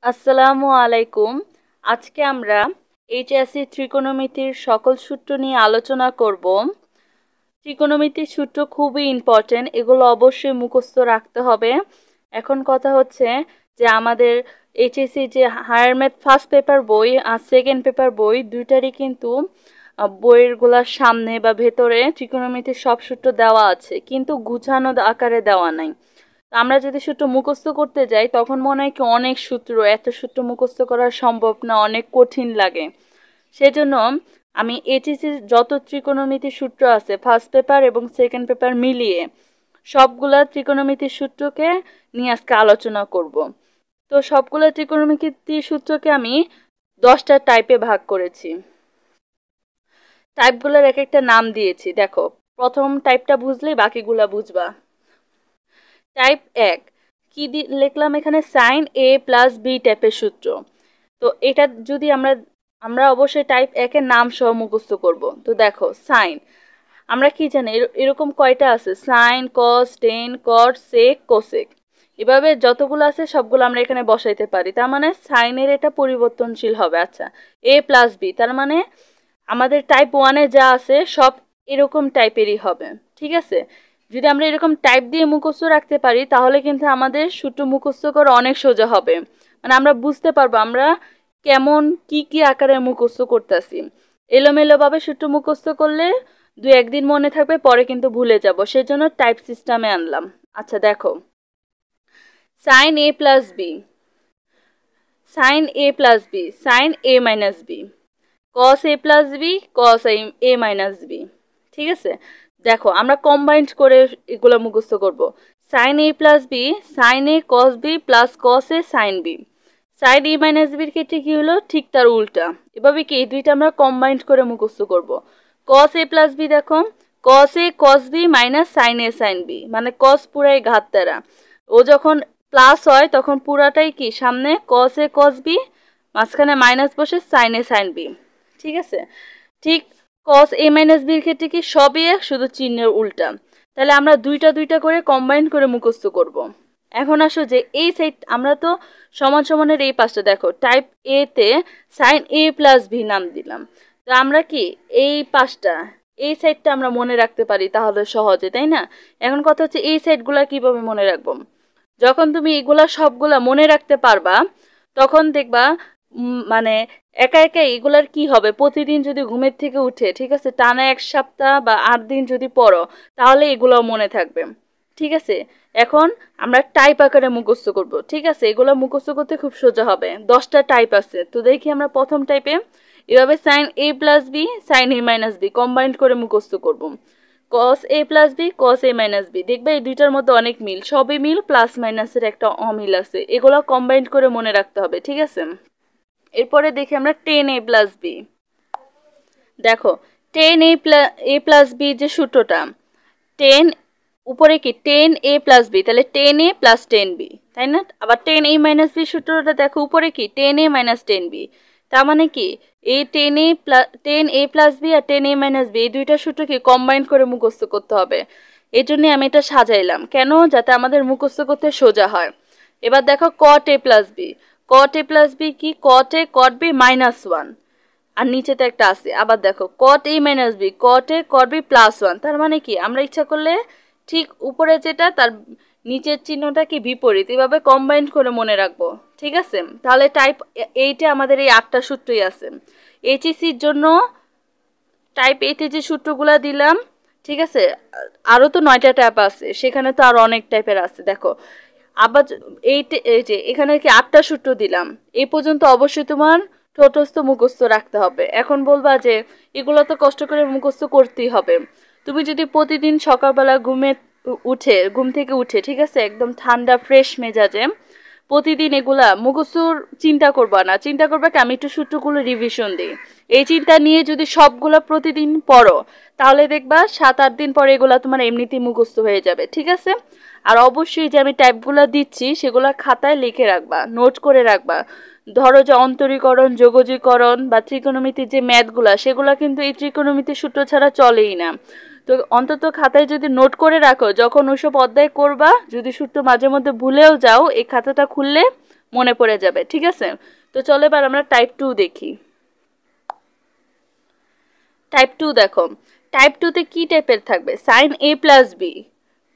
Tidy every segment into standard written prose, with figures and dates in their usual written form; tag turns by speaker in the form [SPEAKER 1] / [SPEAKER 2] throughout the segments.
[SPEAKER 1] আসসালামু আলাইকুম। আজকে আমরা এইচএসসি ত্রিকোণমিতির সকল সূত্র নিয়ে আলোচনা করব। ত্রিকোণমিতির সূত্র খুবই ইম্পর্টেন্ট, এগুলো অবশ্যই মুখস্থ রাখতে হবে। এখন কথা হচ্ছে যে আমাদের এইচএসসি যে হায়ার ম্যাথ ফার্স্ট পেপার বই আর সেকেন্ড পেপার বই দুইটারই কিন্তু বইয়েরগুলোর সামনে বা ভেতরে ত্রিকোণমিতির সব সূত্র দেওয়া আছে, কিন্তু গুছানো আকারে দেওয়া নাই। আমরা যদি সূত্র মুখস্থ করতে যাই তখন মনে হয় কি অনেক সূত্র, এত সূত্র মুখস্থ করা সম্ভব না, অনেক কঠিন লাগে। সেজন্য আমি এইচএসসির যত ত্রিকোণমিতির সূত্র আছে ফার্স্ট পেপার এবং সেকেন্ড পেপার মিলিয়ে সবগুলা ত্রিকোণমিতির সূত্রকে নিয়ে আজকে আলোচনা করব। তো সবগুলা ত্রিকোণমিতির সূত্রকে আমি 10টা টাইপে ভাগ করেছি। টাইপগুলোর এক একটা নাম দিয়েছি। দেখো, প্রথম টাইপটা বুঝলেই বাকিগুলা বুঝবা। টাইপ 1 কি লিখলাম এখানে, সাইন এ প্লাস বি টাইপের সূত্র। তো এটা যদি আমরা অবশ্যই টাইপ 1 এর নাম সহ মুখস্থ করব। তো দেখো, সাইন আমরা কি জানি, এরকম কয়টা আছে, সাইন, কস, টেন, কট, সেক, কোসেক, এভাবে যতগুলো আছে সবগুলো আমরা এখানে বসাইতে পারি। তার মানে সাইনের এটা পরিবর্তনশীল হবে। আচ্ছা, এ প্লাস বি তার মানে আমাদের টাইপ 1-এ যা আছে সব এরকম টাইপেরই হবে। ঠিক আছে, যদি আমরা এরকম টাইপ দিয়ে মুখস্থ রাখতে পারি তাহলে কিন্তু আমাদের সূত্র মুখস্থ করা অনেক সোজা হবে। মানে আমরা বুঝতে পারবো আমরা কেমন কি আকারে মুখস্থ করতেছি। এলোমেলোভাবে সূত্র মুখস্থ করলে 2-1 দিন মনে থাকবে, পরে কিন্তু ভুলে যাব। সেজন্য টাইপ সিস্টেমে আনলাম। আচ্ছা দেখো, সাইন এ প্লাস বি, সাইন এ প্লাস বি, সাইন এ মাইনাস বি, কস এ প্লাস বি, কস এ মাইনাস বি। ঠিক আছে, দেখো আমরা কম্বাইন্ড করে এগুলো মুখস্থ করব। সাইন এ প্লাস বি, সাইন এ কস বি প্লাস কস এ সাইন বি। সাইন এ মাইনাস বির ক্ষেত্রে কি হলো, ঠিক তার উল্টা। এভাবে কি এই দুইটা আমরা কম্বাইন্ড করে মুখস্থ করব। কস এ প্লাস বি, দেখো কস এ কস বি মাইনাস সাইন এ সাইন বি, মানে কস পুরাই ঘাত তারা। ও যখন প্লাস হয় তখন পুরাটাই কি সামনে কস এ কস বি, মাঝখানে মাইনাস বসে সাইন এ সাইন বি। ঠিক আছে, ঠিক কস এ মাইনাস বির ক্ষেত্রে কি সবই এক, শুধু চিহ্নের উল্টা। তাহলে আমরা দুইটা করে কম্বাইন করে মুখস্থ করব। এখন আসো যে এই সাইড আমরা তো সমান সমানের এই পাশটা, দেখো টাইপ এ তে সাইন এ প্লাস বি নাম দিলাম। তো আমরা কি এই পাশটা, এই সাইডটা আমরা মনে রাখতে পারি তাহলে সহজে, তাই না? এখন কথা হচ্ছে এই সাইডগুলা কিভাবে মনে রাখবো। যখন তুমি এগুলা সবগুলা মনে রাখতে পারবা তখন দেখবা মানে একা একা এগুলার কি হবে, প্রতিদিন যদি ঘুমের থেকে উঠে, ঠিক আছে, টানা 1 সপ্তাহ বা 8 দিন যদি পড়ো তাহলে এগুলো মনে থাকবে। ঠিক আছে, এখন আমরা টাইপ আকারে মুখস্থ করব। ঠিক আছে, এগুলো মুখস্থ করতে খুব সোজা হবে। 10টা টাইপ আছে। তো দেখি আমরা প্রথম টাইপে এভাবে সাইন এ প্লাস বি, সাইন এ মাইনাস বি কম্বাইন্ড করে মুখস্থ করব। কস এ প্লাস বি, কস এ মাইনাস বি, দেখবে এই দুইটার মধ্যে অনেক মিল, সবই মিল, প্লাস মাইনাসের একটা অমিল আছে, এগুলো কম্বাইন্ড করে মনে রাখতে হবে। ঠিক আছে, এরপরে দেখি আমরা টেন এ প্লাস বি। দেখো টেন এ প্লাস বি যে সূত্রটা, টেন উপরে কি টেন এ প্লাস বি, তাহলে টেন এ প্লাস টেন বি, তাই না? আবার টেন এ মাইনাস বি সূত্রটা দেখো উপরে কি টেন এ মাইনাস টেন বি। তার মানে কি এই টেন এ প্লাস বি আর টেন এ মাইনাস বি এই দুইটা সূত্র কি কম্বাইন করে মুখস্থ করতে হবে। এই জন্যই আমি এটা সাজাইলাম, কেন, যাতে আমাদের মুখস্থ করতে সোজা হয়। এবার দেখো কট এ প্লাস বি, কট এ প্লাস বি কি, কট এ কট বি মাইনাস 1, আর নিচেতে একটা আছে। আবার দেখো কট এ মাইনাস বি, কট এ কট বি প্লাস 1, তার মানে কি আমরা ইচ্ছা করলে ঠিক উপরে যেটা তার নিচের চিহ্নটা কি বিপরীত, এভাবে কম্বাইন্ড করে মনে রাখবো। ঠিক আছে, তাহলে টাইপ 8-এ আমাদের এই 8টা সূত্রই আছে। এইচএসসির জন্য টাইপ 8-এ যে সূত্রগুলা দিলাম, ঠিক আছে, আরও তো 9টা টাইপ আছে, সেখানে তো আরও অনেক টাইপের আছে। দেখো আবার এই যে এখানে কি 8টা সূত্র দিলাম, এই পর্যন্ত অবশ্যই তোমার ঠোঁটস্থ মুখস্থ রাখতে হবে। এখন বলবা যে এগুলো তো কষ্ট করে মুখস্থ করতেই হবে। তুমি যদি প্রতিদিন সকালবেলা ঘুম থেকে উঠে, ঠিক আছে, একদম ঠান্ডা ফ্রেশ মেজাজে প্রতিদিন এগুলা মুখস্থর চিন্তা করবা না, চিন্তা করবা কি আমি একটু সূত্রগুলো রিভিশন দিই, এই চিন্তা নিয়ে যদি সবগুলো প্রতিদিন পড়ো তাহলে দেখবা 7-8 দিন পরে এগুলা তোমার এমনিতেই মুখস্থ হয়ে যাবে। ঠিক আছে, আর অবশ্যই যে আমি টাইপগুলো দিচ্ছি সেগুলো খাতায় লিখে রাখবা, নোট করে রাখবা। ধরো যে অন্তরীকরণ, যোগজীকরণ বা ত্রিকোণমিতির যে ম্যাথগুলা, সেগুলো কিন্তু এই ত্রিকোণমিতির সূত্র ছাড়া চলেই না। তো অন্তত খাতায় যদি নোট করে রাখো, যখন ওইসব অধ্যায় করবা যদি সূত্র মাঝে মধ্যে ভুলেও যাও, এই খাতাটা খুললে মনে পড়ে যাবে। ঠিক আছে, তো চলো এবার আমরা টাইপ 2 দেখি। টাইপ 2 দেখো, টাইপ 2 তে কি টাইপের থাকবে? Sine a plus b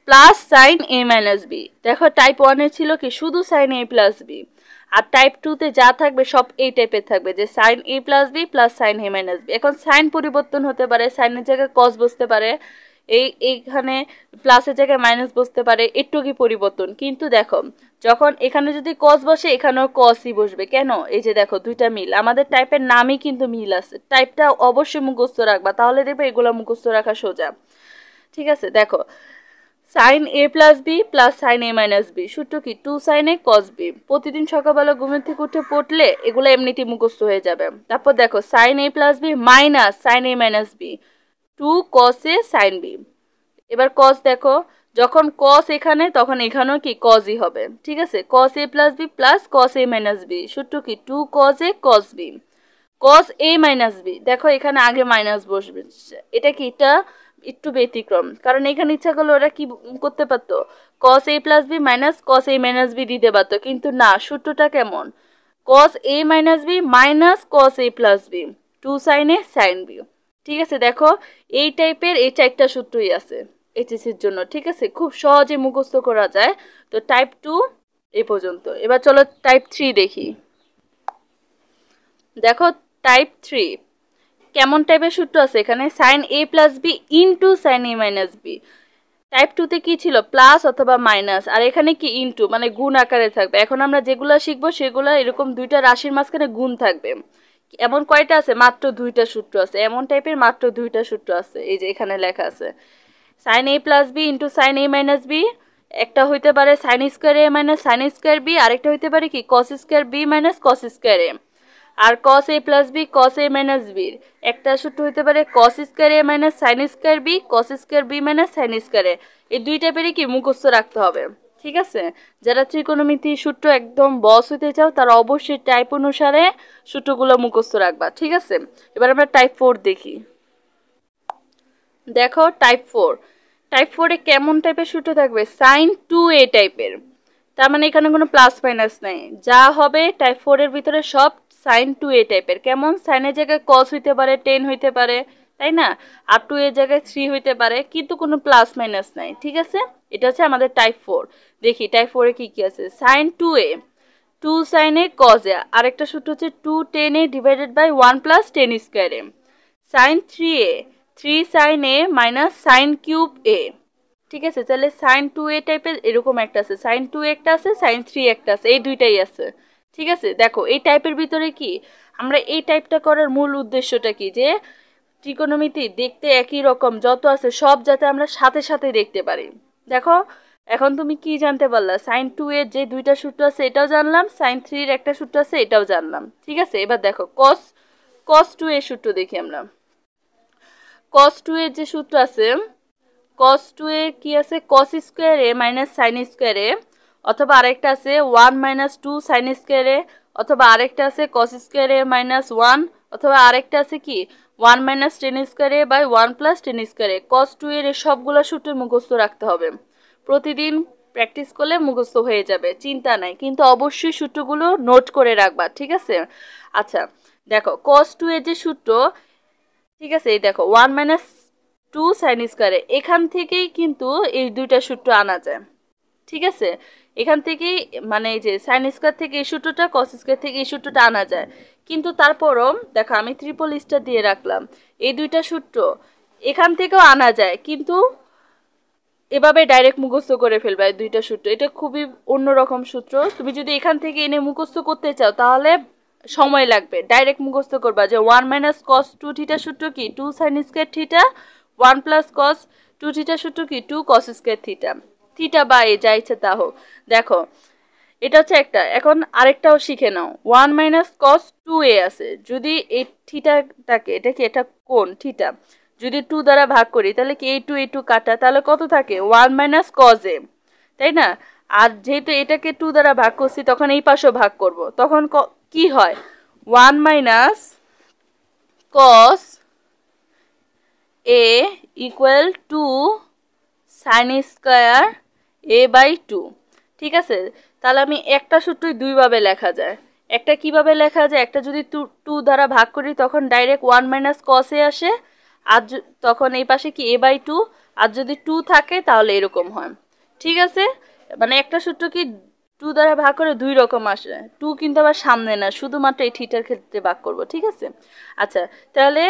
[SPEAKER 1] plus sine a minus b. দেখো টাইপ 1 এ ছিল কি শুধু সাইন a প্লাস বি, আর টাইপ 2 তে যা থাকবে সব এই টাইপের থাকবে, যে sine a plus b plus sine a minus b. এখন সাইন পরিবর্তন হতে পারে, সাইনের জায়গায় কস বসতে পারে, এইখানে প্লাসের জায়গায় মাইনাস বসতে পারে, একটু কি পরিবর্তন। কিন্তু দেখো যখন এখানে যদি কস বসে এখানেও কসই বসবে। কেন? এই যে দেখো দুইটা মিল, আমাদের টাইপের নামই কিন্তু মিল আছে। টাইপটা অবশ্যই মুখস্থ রাখবা, তাহলে দেখবে এগুলো মুখস্থ রাখা সোজা। ঠিক আছে, দেখো sine a plus b plus sine a minus b, সূত্র কি? 2 সাইন a কস বি। প্রতিদিন সকালবেলা ঘুমের থেকে উঠে পড়লে এগুলো এমনিতেই মুখস্থ হয়ে যাবে। তারপর দেখো sine a plus b minus sine a minus b, 2 cos a sin b। এবার cos দেখো, যখন cos এখানে তখন এখানেও কি cosই হবে। ঠিক আছে, cos a plus b plus cos a minus b, সূত্র কি? 2 cos a cos b। cos a minus b, দেখো এখানে আগে মাইনাস বসবে, এটা কি? এটা একটু ব্যতিক্রম, কারণ এখানে ইচ্ছা করলে ওরা কি করতে পারতো? cos a plus b minus cos a minus b দিতে পারতো, কিন্তু না, সূত্রটা কেমন? cos a minus b minus cos a plus b, 2 sin a sin b। ঠিক আছে, দেখো এই টাইপের এই চারটা সূত্রই আছে এইচএসসির জন্য। ঠিক আছে, খুব সহজে মুখস্থ করা যায়। তো টাইপ 2 এই পর্যন্ত। এবার চলো টাইপ 3 দেখি। দেখো টাইপ 3 কেমন টাইপের সূত্র আছে এখানে? Sine a plus B into sine a minus b. Type 2 তে কি ছিল? প্লাস অথবা মাইনাস, আর এখানে কি? ইন্টু, মানে গুণ আকারে থাকবে। এখন আমরা যেগুলো শিখবো সেগুলো এরকম দুইটা রাশির মাঝখানে গুণ থাকবে। এমন কয়টা আছে? মাত্র 2টা সূত্র আছে, এমন টাইপের মাত্র 2টা সূত্র আছে। এই যে এখানে লেখা আছে sine a plus B into sine a minus B, একটা হইতে পারে sine square a minus sine square B, আরেকটা হইতে পারে কি? Cos square B minus cos square A. আর cos a plus B cos a minus B, একটা সূত্র হইতে পারে cos square a minus sine square B cos square B minus sine square A. এই দুই টাইপেরই কি মুখস্থ রাখতে হবে। ঠিক আছে, যারা ত্রিকোণমিতি সূত্র একদম বস হইতে চাও তারা অবশ্যই টাইপ অনুসারে সূত্রগুলো মুখস্থ রাখবা। ঠিক আছে, এবার আমরা টাইপ 4 দেখি। দেখো টাইপ 4, টাইপ 4 এ কেমন টাইপের সূত্র থাকবে? সাইন 2a টাইপের। তার মানে এখানে কোনো প্লাস মাইনাস নাই, যা হবে টাইপ 4 এর ভিতরে সব সাইন 2a টাইপের। কেমন? সাইনের জায়গায় কস হইতে পারে, টেন হইতে পারে, তাই না? আর 2 এর জায়গায় 3 হইতে পারে, কিন্তু কোনো প্লাস মাইনাস নাই। ঠিক আছে, এটা হচ্ছে আমাদের টাইপ 4। দেখি টাইপ 4 এ কি কি আছে। Sine 2a 2 sin a cos a, আরেকটা সূত্র হচ্ছে 2 tan a divided by 1 plus tan square a। Sine 3a 3 sin a minus sine cube a। ঠিক আছে, তাহলে সাইন 2a টাইপের এরকম একটা আছে, সাইন 2 একটা আছে, সাইন 3 একটা আছে, এই দুইটাই আছে। ঠিক আছে, দেখো এই টাইপের ভিতরে কি আমরা এই টাইপটা করার মূল উদ্দেশ্যটা কি? যে ত্রিকোণমিতি দেখতে একই রকম যত আছে সব যাতে আমরা সাথে সাথে দেখতে পারি। দেখো এখন তুমি কি জানতে পারলা? সাইন 2 এর যে দুইটা সূত্র আছে এটাও জানলাম, সাইন 3 এর একটা সূত্র আছে এটাও জানলাম। ঠিক আছে, এবার দেখো cos 2 এর সূত্র দেখি আমরা। cos 2 এর যে সূত্র আছে, cos 2 এ কি আছে? cos স্কোয়ার এ মাইনাস সাইন স্কোয়ার এ, অথবা আরেকটা আছে 1 মাইনাস 2 সাইন স্কোয়ার এ, অথবা আরেকটা আছে cos স্কোয়ার এ মাইনাস 1, অথবা আরেকটা আছে কি 1 minus tan square a by 1 plus tan square a. cos 2 এর সবগুলো সূত্র মুখস্থ রাখতে হবে, প্রতিদিন প্র্যাকটিস করলে মুখস্থ হয়ে যাবে, চিন্তা নাই, কিন্তু অবশ্যই সূত্রগুলো নোট করে রাখবা। ঠিক আছে, আচ্ছা দেখো cos 2 এর যে সূত্র, ঠিক আছে, এই দেখো 1 মাইনাস 2 সাইন স্কোয়ারে, এখান থেকেই কিন্তু এই দুইটা সূত্র আনা যায়। ঠিক আছে, এখান থেকেই মানে এই যে সাইন স্কোয়ার থেকে এই সূত্রটা, কস স্কোয়ার থেকে এই সূত্রটা আনা যায়। কিন্তু তারপরও দেখো আমি ট্রিপল স্টার দিয়ে রাখলাম, এই দুইটা সূত্র এখান থেকেও আনা যায়, কিন্তু এভাবে ডাইরেক্ট মুখস্থ করে ফেলবে এই দুইটা সূত্র। এটা খুবই অন্যরকম সূত্র, তুমি যদি এখান থেকে এনে মুখস্থ করতে চাও তাহলে সময় লাগবে। ডাইরেক্ট মুখস্থ করবা যে 1 মাইনাস কস 2 থিটা সূত্র কি 2 sine square theta, 1 plus cos 2 theta সূত্র কি 2 কস স্কোয়ার থিটা। থিটা বা এ যা ইচ্ছে তা হোক। দেখো এটা হচ্ছে একটা। এখন আরেকটাও শিখে নাও, 1 মাইনাস কস 2a আছে, যদি এই থিটাটাকে, এটা কি এটা কোণ থিটা, যদি 2 দ্বারা ভাগ করি তাহলে কি a2 কাটা, তাহলে কত থাকে 1 মাইনাস কস a, তাই না? আর যেহেতু এটাকে 2 দ্বারা ভাগ করছি তখন এই পাশেও ভাগ করব, তখন কি হয় 1 minus cos a equal to sine square a by 2। ঠিক আছে, তাহলে আমি একটা সূত্রই দুইভাবে লেখা যায়। একটা কিভাবে লেখা যায়, একটা যদি টু দ্বারা ভাগ করি তখন ডাইরেক্ট 1 মাইনাস কস এ আসে, আর তখন এই পাশে কি a/2, আর যদি 2 থাকে তাহলে এরকম হয়। ঠিক আছে, মানে একটা সূত্র কি 2 দ্বারা ভাগ করে দুই রকম আসে, 2 কিন্তু আবার সামনে না, শুধুমাত্র এই থিটার ক্ষেত্রে ভাগ করব। ঠিক আছে, আচ্ছা তাহলে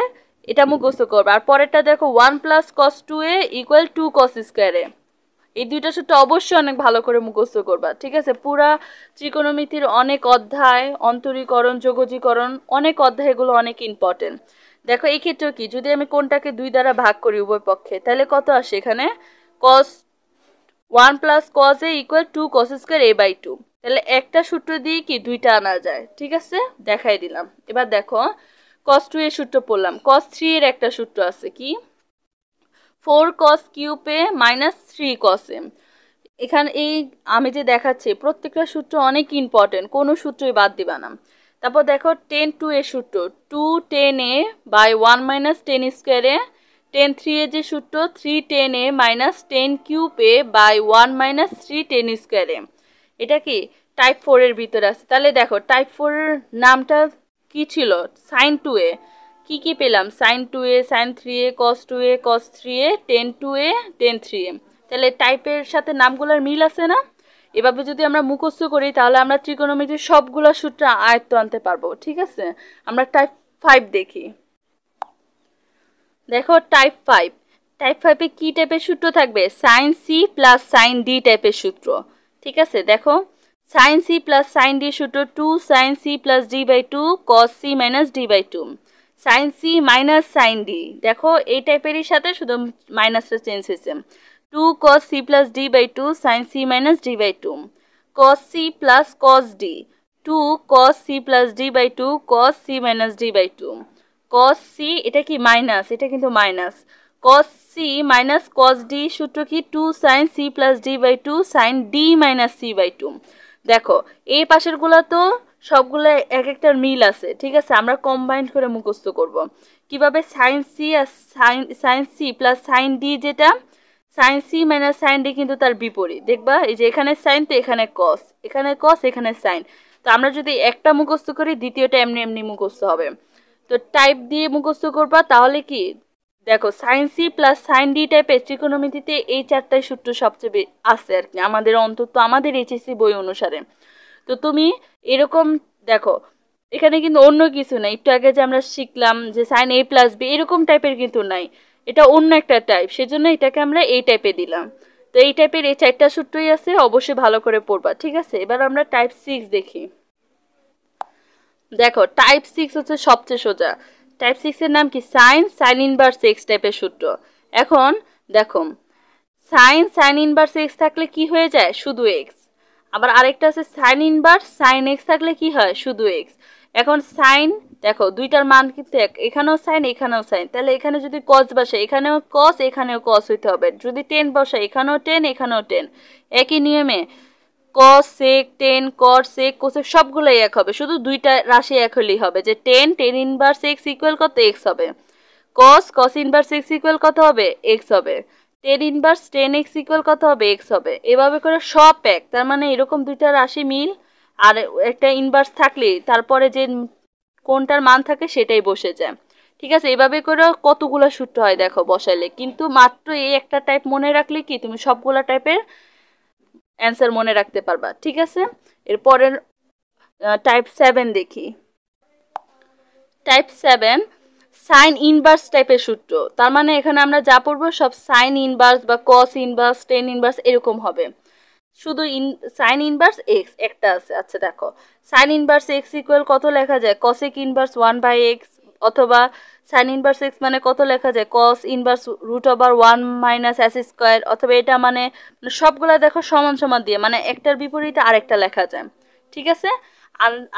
[SPEAKER 1] এটা মুখস্থ করবো। আর পরেরটা দেখো 1 প্লাস কস 2a ইকুয়াল 2 কস স্কোয়ারে। এই দুইটা সূত্র অবশ্যই অনেক ভালো করে মুখস্থ করবা। ঠিক আছে, পুরা ত্রিকোণমিতির অনেক অধ্যায়, অন্তরীকরণ, যোগজীকরণ, অনেক অধ্যায়, এগুলো অনেক ইম্পর্টেন্ট। দেখো এই ক্ষেত্রেও কি, যদি আমি কোনটাকে 2 দ্বারা ভাগ করি উভয় পক্ষে, তাহলে কত আসে এখানে, কস 1 প্লাস কস এ ইকুয়াল 2 কস স্কোয়ার a/2। তাহলে একটা সূত্র দিয়ে কি দুইটা আনা যায়। ঠিক আছে, দেখাই দিলাম। এবার দেখো cos 2 এর সূত্র পড়লাম, cos 3 এর একটা সূত্র আছে কি, 4 cos কিউব এ মাইনাস 3 cos এ। এখানে এই আমি যে দেখাচ্ছি প্রত্যেকটা সূত্র অনেক ইম্পর্টেন্ট, কোনো সূত্রই বাদ দিবা না। তারপর দেখো 10 2 এর সূত্র, 2 10 a বাই 1 মাইনাস 10 স্কোয়ারে। 10 3 এর যে সূত্র, 3 10 a minus 10 cube a by 1 minus 3 10 স্কোয়ারে। এটা কি টাইপ 4 এর ভিতরে আছে। তাহলে দেখো টাইপ 4 এর নামটা কি ছিল, সাইন 2 এ। কি কি পেলাম, সাইন 2 এ, সাইন 3 এ, কস 2 এ, কস 3 এ, টেন 2 এ, টেন 3 এ। তাহলে টাইপের সাথে নামগুলোর মিল আছে না। এভাবে যদি আমরা মুখস্থ করি তাহলে আমরা ত্রিকোণমিতির সবগুলো সূত্র আয়ত্ত আনতে পারবো। ঠিক আছে, আমরা টাইপ 5 দেখি। দেখো টাইপ 5, টাইপ 5 এ কি টাইপের সূত্র থাকবে, sine c plus sine d টাইপের সূত্র। ঠিক আছে, দেখো sine c plus sine d সূত্র 2 sine c plus d/2 cos c minus d/2। Sine c minus sine d, দেখো এই টাইপেরই সাথে শুধু মাইনাসটা চেঞ্জ হয়েছে। 2 cos c plus d/2 sin c minus d/2, cos c plus cos d, 2 cos c plus d/2 cos c minus d/2, cos c এটা কি minus, এটা কিন্তু minus, cos c minus cos d সূত্র কি 2 sin c plus d/2 sin d minus c/2। দেখো এই পাশের গুলা তো সবগুলো এক একটার মিল আছে। ঠিক আছে, আমরা কম্বাইন্ড করে মুখস্থ করব কিভাবে, sin c আর sin c প্লাস sin d, যেটা sine c minus sine d কিন্তু তার বিপরীত। দেখবা এই যে এখানে সাইন তো এখানে কস, এখানে কস এখানে সাইন। তো আমরা যদি একটা মুখস্থ করি দ্বিতীয়টা এমনি এমনি মুখস্থ হবে। তো টাইপ দিয়ে মুখস্থ করবা, তাহলে কি দেখো sine c plus sine d টাইপের ত্রিকোণমিতিতে এই চারটাই সূত্র সবচেয়ে আছে আর কি, আমাদের অন্তত আমাদের এইচএসসি বই অনুসারে। তো তুমি এরকম দেখো এখানে কিন্তু অন্য কিছু নাই, একটু আগে যে আমরা শিখলাম যে সাইন a প্লাস বি, এরকম টাইপের কিন্তু নাই, এটা অন্য একটা টাইপ, সেজন্য এটাকে আমরা এই টাইপে দিলাম। তো এই টাইপের এই চারটা সূত্রই আছে, অবশ্যই ভালো করে পড়বা। ঠিক আছে, এবার আমরা টাইপ 6 দেখি। দেখো টাইপ 6 হচ্ছে সবচেয়ে সোজা। টাইপ 6 এর নাম কি, সাইন ইনভার্স এক্স টাইপের সূত্র। এখন দেখো সাইন ইনভার্স এক্স থাকলে কি হয়ে যায়, শুধু এক্স। আবার আরেকটা আছে সাইন ইনভার্স সাইন এক্স থাকলে কি হয়, শুধু এক্স। এখন সাইন দেখো দুইটার মান কিন্তু এক, এখানেও সাইন এখানেও সাইন, তাহলে এখানে যদি কস বসাই এখানেও কস এখানেও কস হইতে হবে, যদি টেন বসাই এখানেও টেন এখানেও টেন। একই নিয়মে কস সেক টেন কট সেক কোসেক সবগুলোই এক হবে, শুধু দুইটা রাশি এক হলেই হবে, যে টেন ইনভার্স এক্স ইকুয়াল কত, এক্স হবে। কস ইনভার্স এক্স ইকুয়াল কত হবে, এক্স হবে। Ten inverse ten x equal কত হবে, এক্স হবে। এভাবে করে সব এক, তার মানে এরকম দুইটা রাশি মিল, আর একটা ইনভার্স থাকলে তারপরে যে কোনটার মান থাকে সেটাই বসে যায়। ঠিক আছে, এভাবে করে কতগুলো সূত্র হয় দেখো বসাইলে, কিন্তু মাত্র এই একটা টাইপ মনে রাখলে কি তুমি সবগুলা টাইপের অ্যান্সার মনে রাখতে পারবা। ঠিক আছে, এরপরের টাইপ 7 দেখি। টাইপ 7 সাইন ইনভার্স টাইপের সূত্র, তার মানে এখানে আমরা যা পড়বো সব সাইন ইনভার্স বা কস ইনভার্স টেন ইনভার্স এরকম হবে, শুধু সাইন ইনভার্স এক্স একটা আছে। আচ্ছা দেখো সাইন ইনভার্স এক্স ইকুয়াল কত লেখা যায়, কসেক ইনভার্স 1/x, অথবা সাইন ইনভার্স এক্স মানে কত লেখা যায়, cos inverse √1 minus s square, অথবা এটা মানে সবগুলা দেখো সমান সমান দিয়ে, মানে একটার বিপরীতে আরেকটা লেখা যায়। ঠিক আছে,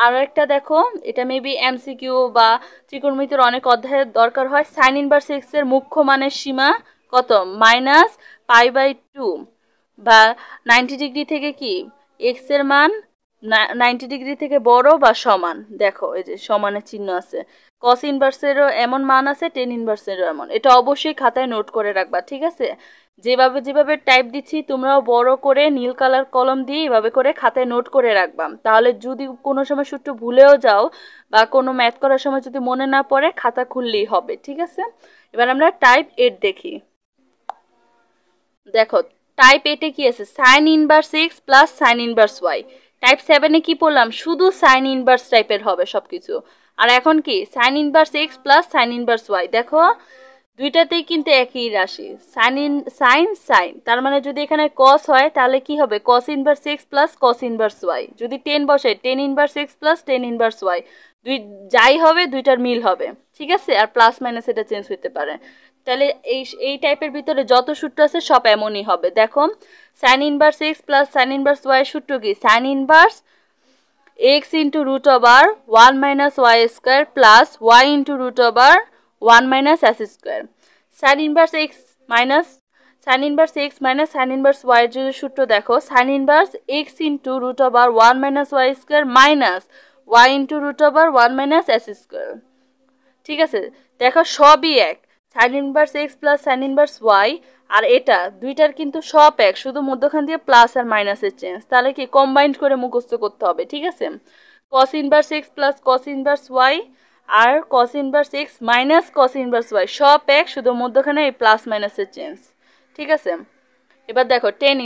[SPEAKER 1] আর একটা দেখো এটা মেবি এমসিকিউ বা ত্রিকোণমিতির অনেক অধ্যায়ের দরকার হয়, সাইন ইনভার্স এক্স এর মুখ্য মানের সীমা কত, -π/2 বা 90 ডিগ্রি থেকে কি এক্স এর মান 90 ডিগ্রি থেকে বড় বা সমান। দেখো এই যে সমানের চিহ্ন আছে, কস ইনভার্সেরও এমন মান আছে, টেন ইনভার্সেরও এমন, এটা অবশ্যই খাতায় নোট করে রাখবা। ঠিক আছে, যেভাবে যেভাবে টাইপ দিচ্ছি তোমরাও বড় করে নীল কালার কলম দিয়ে এভাবে করে খাতায় নোট করে রাখবা, তাহলে যদি কোনো সময় সূত্র ভুলেও যাও বা কোনো ম্যাথ করার সময় যদি মনে না পড়ে খাতা খুললেই হবে। ঠিক আছে, এবার আমরা টাইপ 8 দেখি। দেখো টাইপ 8 এ কি আছে, sine inverse x plus sine inverse y. Type 7 এ কি পড়লাম, শুধু সাইন ইনভার্স টাইপের হবে সবকিছু। আর এখন কি sine inverse x plus sine inverse y. দেখো দুইটাতেই কিন্তু একই রাশি, সাইন সাইন, তার মানে যদি এখানে কস হয় তাহলে কি হবে, cos inverse x plus cos inverse y. যদি টেন বসে tan inverse x plus tan inverse y, দুই যাই হবে দুইটার মিল হবে। ঠিক আছে, আর প্লাস মাইনাস এটা চেঞ্জ হতে পারে। তাহলে এই টাইপের ভিতরে যত সূত্র আছে সব এমনই হবে। দেখো sine inverse x plus sine inverse y সূত্র কি, sine inverse x into root over 1 minus y square plus y into root over 1 minus s square. Sin inverse x minus sin inverse y যদি সূত্র দেখো, sin inverse x into root over 1 minus y square minus y into root over 1 minus s square. ঠিক আছে, দেখো সবই এক, sin inverse x plus sin inverse y আর এটা দুইটার কিন্তু সব এক, শুধু মধ্যখান দিয়ে প্লাস আর মাইনাসের চেঞ্জ। তাহলে কি কম্বাইন্ড করে মুখস্থ করতে হবে। ঠিক আছে, cos inverse x plus cos inverse y আর cos inverse x minus cos inverse y সব এক, শুধু মধ্যখানে এই প্লাস মাইনাসের চেঞ্জ। ঠিক আছে, এবার দেখো tan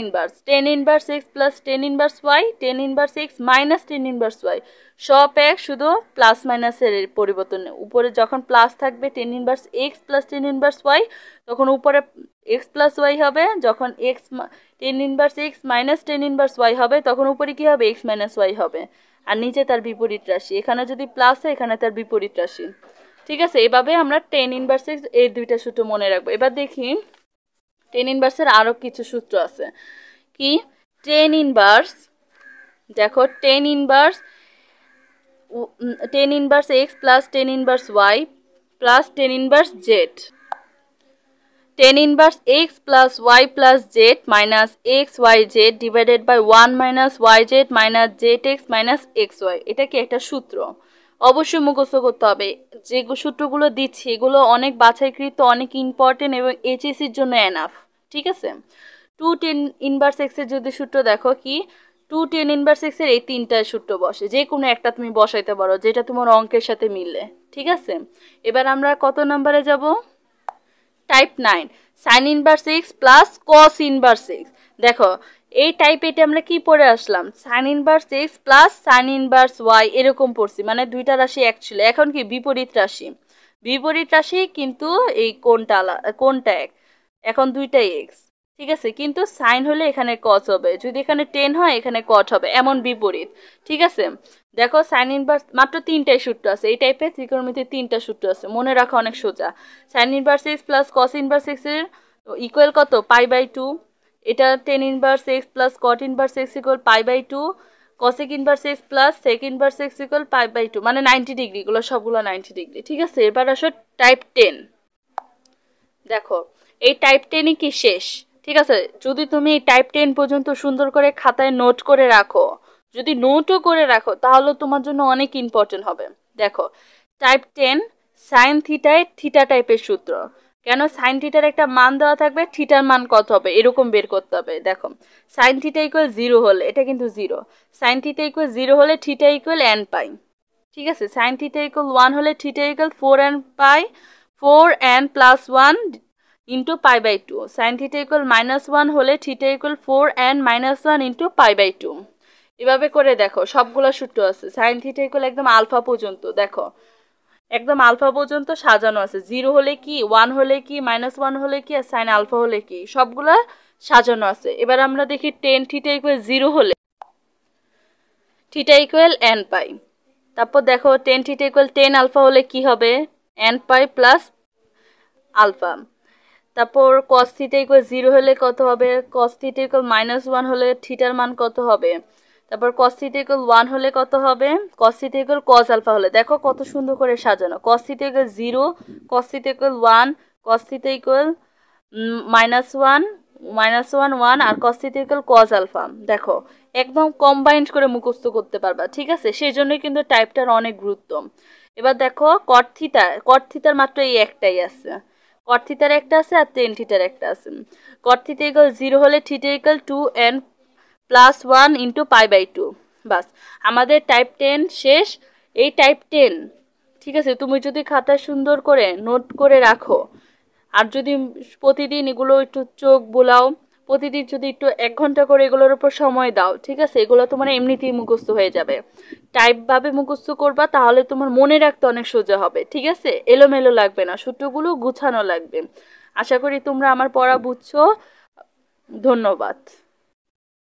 [SPEAKER 1] inverse x plus tan inverse y, tan inverse x minus tan inverse y সব এক, শুধু প্লাস মাইনাসের পরিবর্তন। উপরে যখন প্লাস থাকবে tan inverse x plus tan inverse y তখন উপরে x plus y হবে, যখন tan inverse x minus tan inverse y হবে তখন উপরে কি হবে, x minus y হবে, আর নিচে তার বিপরীত রাশি। এখানে যদি প্লাস হয় এখানে তার বিপরীত রাশি। ঠিক আছে, এভাবে আমরা tan inverse x এই দুইটা সূত্র মনে রাখবো। এবার দেখি tan inverse এর আরো কিছু সূত্র আছে। কি, tan inverse, দেখো tan inverse x plus tan inverse y plus tan inverse z, tan inverse x plus y plus z minus x y z divided by 1 minus y z minus zx minus xy। এটা কি একটা সূত্র, অবশ্যই মুখস্থ করতে হবে। যে সূত্রগুলো দিচ্ছি এগুলো অনেক বাছাইকৃত, অনেক ইম্পর্টেন্ট এবং এইচএসসির জন্য এনাফ। ঠিক আছে, 2 tan inverse x এর যদি সূত্র দেখো, কি 2 tan inverse x এর এই তিনটা সূত্র বসে, যে কোনো একটা তুমি বসাইতে পারো যেটা তোমার অঙ্কের সাথে মিলে। ঠিক আছে, এবার আমরা কত নম্বরে যাব, type 9 sin inverse x plus cos inverse x। দেখো এই টাইপ এটা আমরা কি পড়ে আসলাম, sin inverse x plus sin inverse y এরকম পড়ছি, মানে দুইটা রাশি এক ছিল, এখন কি বিপরীত রাশি কিন্তু এই কোনটা এক, এখন দুইটাই x। ঠিক আছে, কিন্তু সাইন হলে এখানে cos হবে, যদি এখানে টেন হয় এখানে cot হবে, এমন বিপরীত। ঠিক আছে, দেখো সাইন ইনভার্স মাত্র তিনটাই সূত্র আছে, এই টাইপের ত্রিকোণমিতির তিনটা সূত্র আছে, মনে রাখা অনেক সোজা। Sine inverse x plus cos inverse X এর ইকুয়াল কত, পাই/2। এটা tan inverse x plus cot inverse X equal পাই/2, cosec inverse x plus sec inverse X equal পাই/2, মানে 90 ডিগ্রি, এগুলো সবগুলো 90 ডিগ্রি। ঠিক আছে, এবার আসো টাইপ 10। দেখো এই টাইপ 10ই কি শেষ। ঠিক আছে, যদি তুমি এই টাইপ 10 পর্যন্ত সুন্দর করে খাতায় নোট করে রাখো, যদি নোটও করে রাখো তাহলে তোমার জন্য অনেক ইম্পর্টেন্ট হবে। দেখো টাইপ 10 সাইন থিটায় থিটা টাইপের সূত্র, কেন সাইন থিটার একটা মান দেওয়া থাকবে, থিটার মান কত হবে এরকম বের করতে হবে। দেখো সাইন থিটা ইকুয়াল 0 হলে, এটা কিন্তু 0, সাইন থিটা ইকুয়াল 0 হলে থিটা ইকুয়াল n পাই। ঠিক আছে, সাইন থিটা ইকুয়াল 1 হলে theta equal 4n pi, 4n plus 1 into পাই/2। সাইন থিটা ইকুয়াল -1 হলে theta equal 4n minus 1 into পাই/2। এভাবে করে দেখো সবগুলো সূত্র আছে, সাইন থিটা ইকুয়াল একদম আলফা পর্যন্ত, দেখো একদম আলফা পর্যন্ত সাজানো আছে, 0 হলে কি, 1 হলে কি, -1 হলে কি, আর সাইন আলফা হলে কি, সবগুলা সাজানো আছে। এবার আমরা দেখি টেন থিটা ইকুয়াল 0 হলে থিটা ইকুয়াল n পাই। তারপর দেখো টেন থিটা ইকুয়াল 10 আলফা হলে কি হবে, n পাই প্লাস আলফা। তারপর cos থিটা ইকুয়াল 0 হলে কত হবে, cos থিটা ইকুয়াল -1 হলে থিটার মান কত হবে। তারপর cos থিটা ইকুয়াল 1 হলে কত হবে, cos theta equal cos alpha হলে। দেখো কত সুন্দর করে সাজানো, cos theta equal 0, cos theta equal 1, cos theta equal -1 1 আর cos theta equal cos alpha. দেখো একদম কম্বাইন্ড করে মুখস্থ করতে পারবা। ঠিক আছে, সেই জন্যই কিন্তু টাইপটার অনেক গুরুত্ব। এবার দেখো cot থিটার মাত্র এই একটাই আছে, কট থিটার একটা আছে আর টেন থিটার একটা আছে। কট থিটা ইকুয়াল 0 হলে theta equal 2n plus 1 into পাই/2। বাস, আমাদের টাইপ 10 শেষ। এই টাইপ 10, ঠিক আছে, তুমি যদি খাতায় সুন্দর করে নোট করে রাখো, আর যদি প্রতিদিন এগুলো একটু চোখ বোলাও, প্রতিদিন যদি একটু 1 ঘন্টা করে এগুলোর উপর সময় দাও, ঠিক আছে, এগুলো তোমার এমনিতেই মুখস্থ হয়ে যাবে। টাইপভাবে মুখস্থ করবা, তাহলে তোমার মনে রাখতে অনেক সোজা হবে, ঠিক আছে, এলোমেলো লাগবে না, সূত্রগুলো গুছানো লাগবে। আশা করি তোমরা আমার পড়া বুঝছো। ধন্যবাদ।